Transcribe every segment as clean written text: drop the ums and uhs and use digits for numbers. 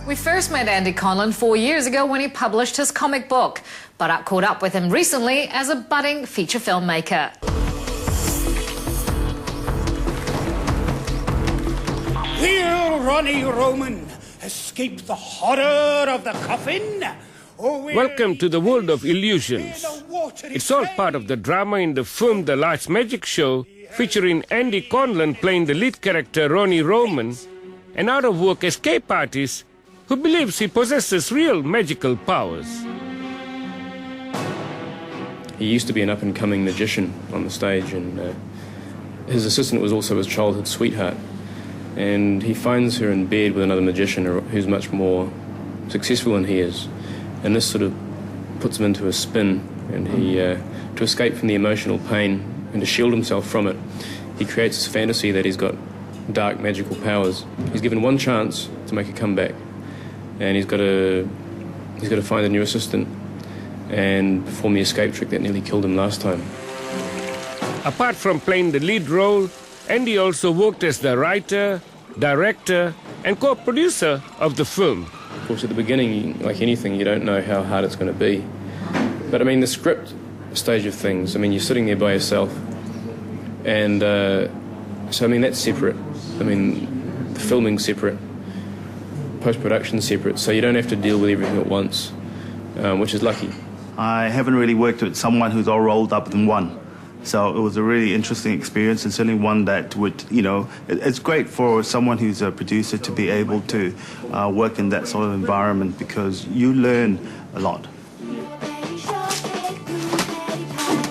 We first met Andy Conlon 4 years ago when he published his comic book, but I caught up with him recently as a budding feature filmmaker. Will Ronnie Roman escape the horror of the coffin? Welcome to the world of illusions. It's all part of the drama in the film The Last Magic Show, featuring Andy Conlon playing the lead character Ronnie Roman, an out-of-work escape artist who believes he possesses real magical powers. He used to be an up-and-coming magician on the stage, and his assistant was also his childhood sweetheart. And he finds her in bed with another magician who's much more successful than he is. And this sort of puts him into a spin, and he, to escape from the emotional pain and to shield himself from it, he creates this fantasy that he's got dark magical powers. He's given one chance to make a comeback, and he's got to find a new assistant and perform the escape trick that nearly killed him last time. Apart from playing the lead role, Andy also worked as the writer, director, and co-producer of the film. Of course, at the beginning, like anything, you don't know how hard it's going to be. But I mean, the script stage of things, I mean, you're sitting there by yourself, and so I mean, that's separate. I mean, the filming's separate, post-production separate, so you don't have to deal with everything at once, which is lucky. I haven't really worked with someone who's all rolled up in one. So it was a really interesting experience, and certainly one that would, you know, it's great for someone who's a producer to be able to work in that sort of environment, because you learn a lot.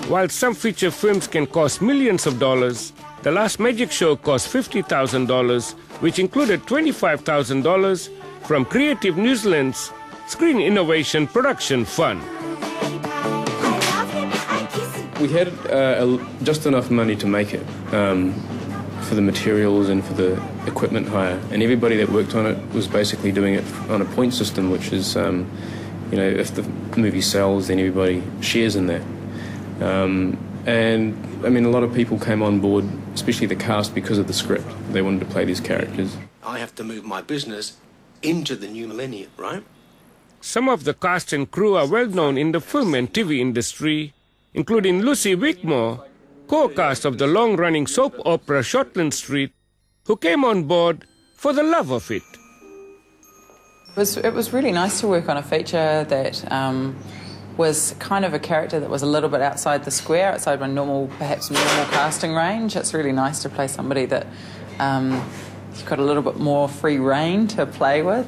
While some feature films can cost millions of dollars, The Last Magic Show cost $50,000, which included $25,000 from Creative New Zealand's Screen Innovation Production Fund. We had just enough money to make it, for the materials and for the equipment hire, and everybody that worked on it was basically doing it on a point system, which is, you know, if the movie sells, then everybody shares in that. And I mean, a lot of people came on board, especially the cast, because of the script. They wanted to play these characters. I have to move my business into the new millennium, right? Some of the cast and crew are well known in the film and TV industry, including Lucy Wickmore, co-cast of the long-running soap opera Shortland Street, who came on board for the love of it. It was really nice to work on a feature that was kind of a character that was a little bit outside the square, outside my perhaps normal casting range. It's really nice to play somebody that you've got a little bit more free rein to play with.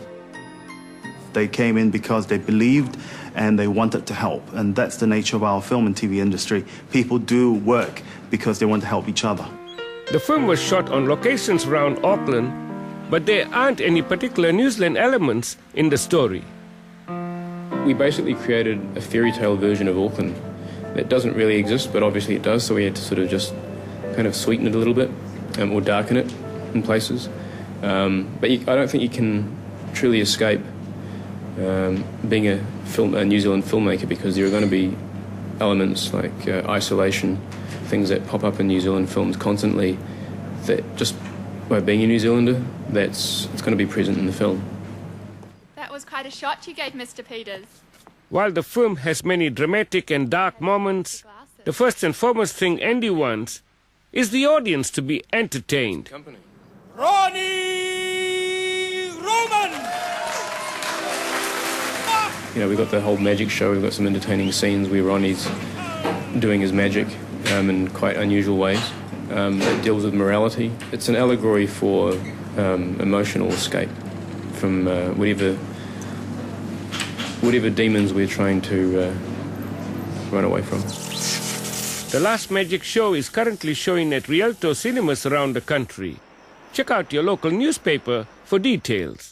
They came in because they believed and they wanted to help, and that's the nature of our film and TV industry. People do work because they want to help each other. The film was shot on locations around Auckland, but there aren't any particular New Zealand elements in the story. We basically created a fairy tale version of Auckland that doesn't really exist, but obviously it does, so we had to sort of just kind of sweeten it a little bit, or darken it in places. But I don't think you can truly escape being a New Zealand filmmaker, because there are going to be elements like isolation, things that pop up in New Zealand films constantly, that just by being a New Zealander, it's going to be present in the film. That was quite a shot you gave, Mr. Peters. While the film has many dramatic and dark moments, the first and foremost thing Andy wants is the audience to be entertained. Ronnie Roman! You know, we've got the whole magic show, we've got some entertaining scenes where Ronnie's doing his magic in quite unusual ways. It deals with morality. It's an allegory for emotional escape from whatever demons we're trying to run away from. The Last Magic Show is currently showing at Rialto cinemas around the country. Check out your local newspaper for details.